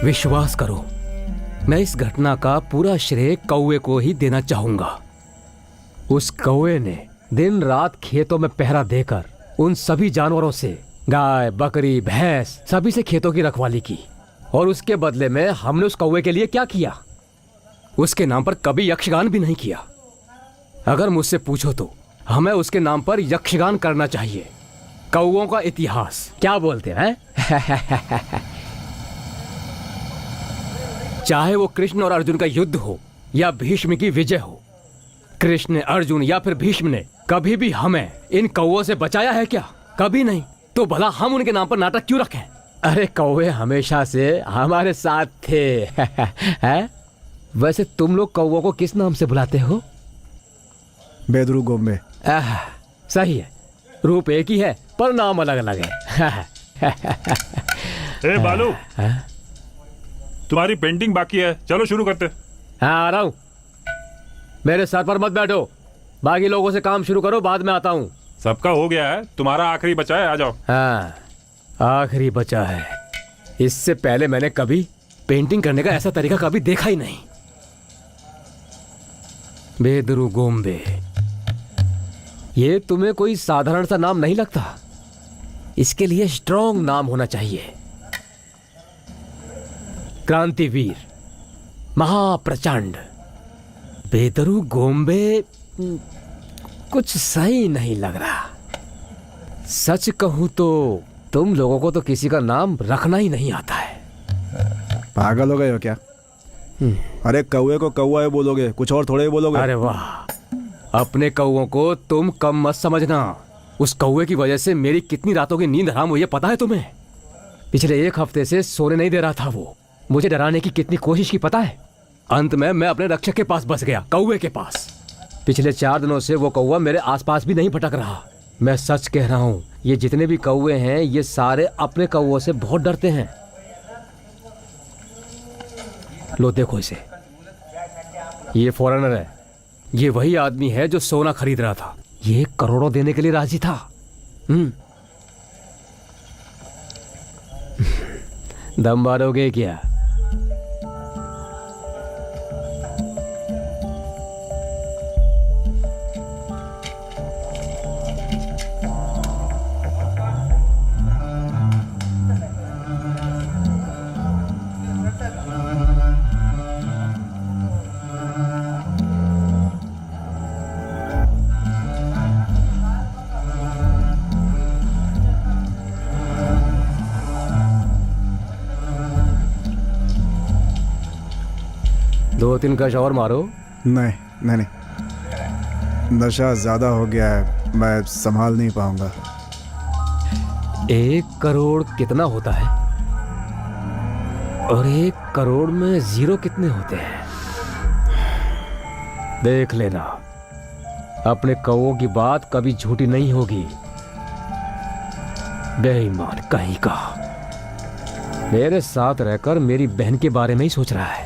विश्वास करो, मैं इस घटना का पूरा श्रेय कौवे को ही देना चाहूंगा। उस कौवे ने दिन रात खेतों में पहरा देकर उन सभी जानवरों से, गाय, बकरी, भैंस, सभी से खेतों की रखवाली की। और उसके बदले में हमने उस कौवे के लिए क्या किया? उसके नाम पर कभी यक्षगान भी नहीं किया। अगर मुझसे पूछो तो हमें उसके नाम पर यक्षगान करना चाहिए। कौवों का इतिहास, क्या बोलते हैं? चाहे वो कृष्ण और अर्जुन का युद्ध हो या भीष्म की विजय हो, कृष्ण, अर्जुन या फिर भीष्म ने कभी भी हमें इन कौवों से बचाया है क्या? कभी नहीं। तो भला हम उनके नाम पर नाटक क्यों रखें? अरे कौवे हमेशा से हमारे साथ थे। है? वैसे तुम लोग कौवों को किस नाम से बुलाते हो? बेदरू गोम्बे। सही है, रूप एक ही है पर नाम अलग अलग है। ए बालू, तुम्हारी पेंटिंग बाकी है, चलो शुरू करते। हाँ आ रहा हूं। मेरे सर पर मत बैठो, बाकी लोगों से काम शुरू करो, बाद में आता हूं। सबका हो गया है, तुम्हारा आखिरी बचा है, आ जाओ। हाँ आखिरी बचा है। इससे पहले मैंने कभी पेंटिंग करने का ऐसा तरीका कभी देखा ही नहीं। बेदरू गोम्बे, ये तुम्हें कोई साधारण सा नाम नहीं लगता। इसके लिए स्ट्रॉन्ग नाम होना चाहिए। क्रांतिवीर, महाप्रचंड। बेदरू गोम्बे कुछ सही नहीं लग रहा। सच कहूं तो तुम लोगों को तो किसी का नाम रखना ही नहीं आता है। पागल हो गए हो क्या? अरे कौवे को कौवा ही बोलोगे, कुछ और थोड़े ही बोलोगे। अरे वाह, अपने कौवों को तुम कम मत समझना। उस कौवे की वजह से मेरी कितनी रातों की नींद हराम हुई है पता है तुम्हें? पिछले 1 हफ्ते से सोने नहीं दे रहा था वो। मुझे डराने की कितनी कोशिश की पता है? अंत में मैं अपने रक्षक के पास बस गया, कौवे के पास। पिछले 4 दिनों से वो कौवा मेरे आसपास भी नहीं भटक रहा। मैं सच कह रहा हूं, ये जितने भी कौवे हैं ये सारे अपने कौवों से बहुत डरते हैं। लो देखो इसे, ये फॉरेनर है। ये वही आदमी है जो सोना खरीद रहा था। ये करोड़ों देने के लिए राजी था। दम मारोगे क्या? दो 3 कश और मारो। नहीं नहीं नहीं, नशा ज्यादा हो गया है, मैं संभाल नहीं पाऊंगा। 1 करोड़ कितना होता है? और 1 करोड़ में 0 कितने होते हैं? देख लेना, अपने कौवों की बात कभी झूठी नहीं होगी। बेईमान कहीं का, मेरे साथ रहकर मेरी बहन के बारे में ही सोच रहा है।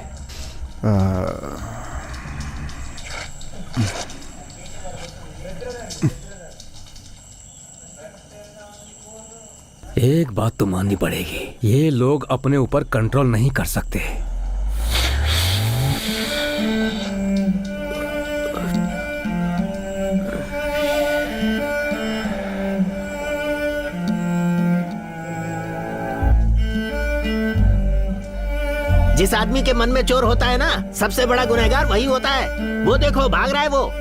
एक बात तो माननी पड़ेगी, ये लोग अपने ऊपर कंट्रोल नहीं कर सकते। जिस आदमी के मन में चोर होता है ना, सबसे बड़ा गुनहगार वही होता है। वो देखो भाग रहा है वो।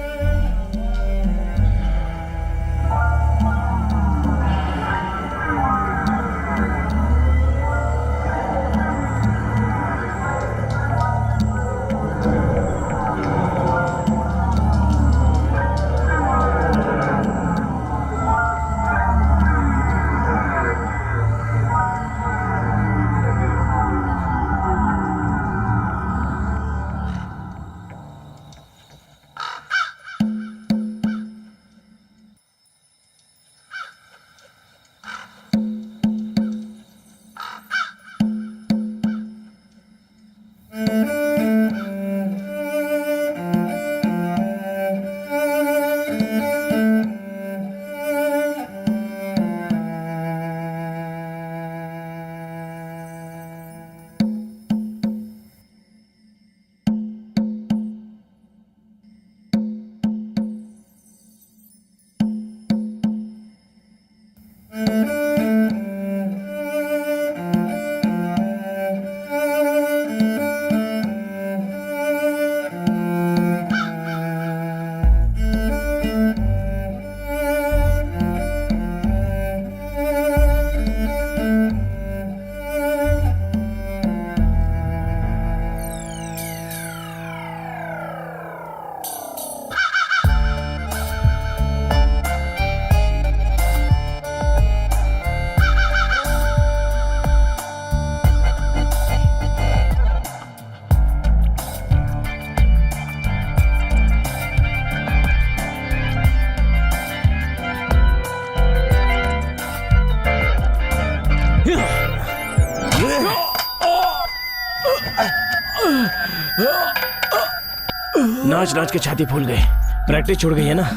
नाच नाच के छाती फूल गई, प्रैक्टिस छूट गई है ना।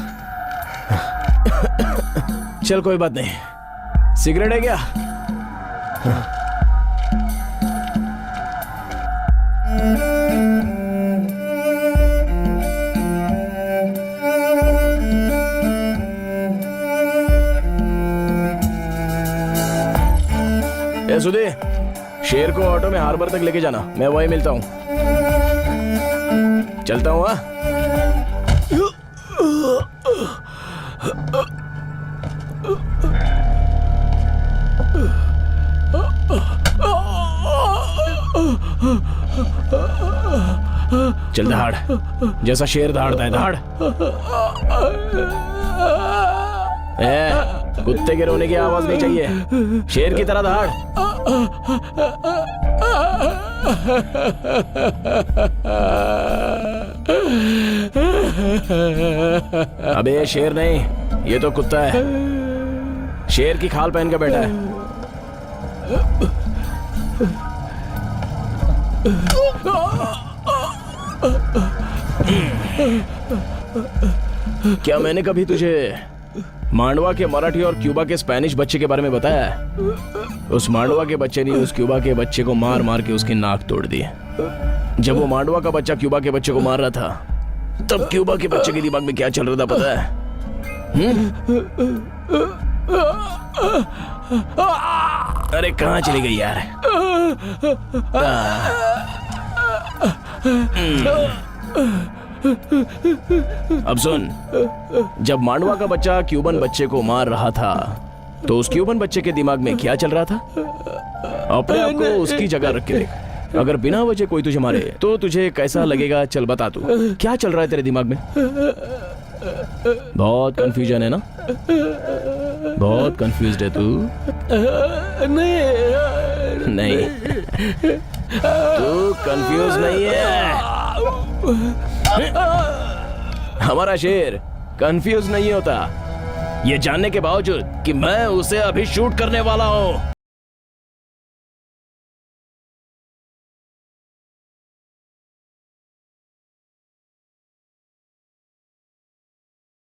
चल कोई बात नहीं, सिगरेट है क्या? ए सुधे, शेर को ऑटो में हार्बर तक लेके जाना, मैं वहीं मिलता हूँ। चलता हूँ। चल दहाड़, जैसा शेर दहाड़ता है दहाड़। कुत्ते के रोने की आवाज नहीं चाहिए, शेर की तरह दहाड़। अबे शेर नहीं, ये तो कुत्ता है। शेर की खाल पहन के बैठा है। क्या मैंने कभी तुझे मांडवा के मराठी और क्यूबा के स्पेनिश बच्चे के बारे में बताया है? उस मांडवा के बच्चे ने उस क्यूबा के बच्चे को मार मार के उसकी नाक तोड़ दी। जब वो मांडवा का बच्चा क्यूबा के बच्चे को मार रहा था, तब क्यूबा के बच्चे के दिमाग में क्या चल रहा था पता है? अरे कहाँ चली गई यार? अब सुन, जब मांडवा का बच्चा क्यूबन बच्चे को मार रहा था, तो उस क्यूबन बच्चे के दिमाग में क्या चल रहा था? अपने आप को उसकी जगह रख के देख। अगर बिना वजह कोई तुझे मारे तो तुझे कैसा लगेगा? चल बता तू, क्या चल रहा है तेरे दिमाग में? बहुत कंफ्यूजन है ना? बहुत कंफ्यूज्ड है तू? नहीं, तू कंफ्यूज नहीं है। हमारा शेर कंफ्यूज नहीं होता, ये जानने के बावजूद कि मैं उसे अभी शूट करने वाला हूं।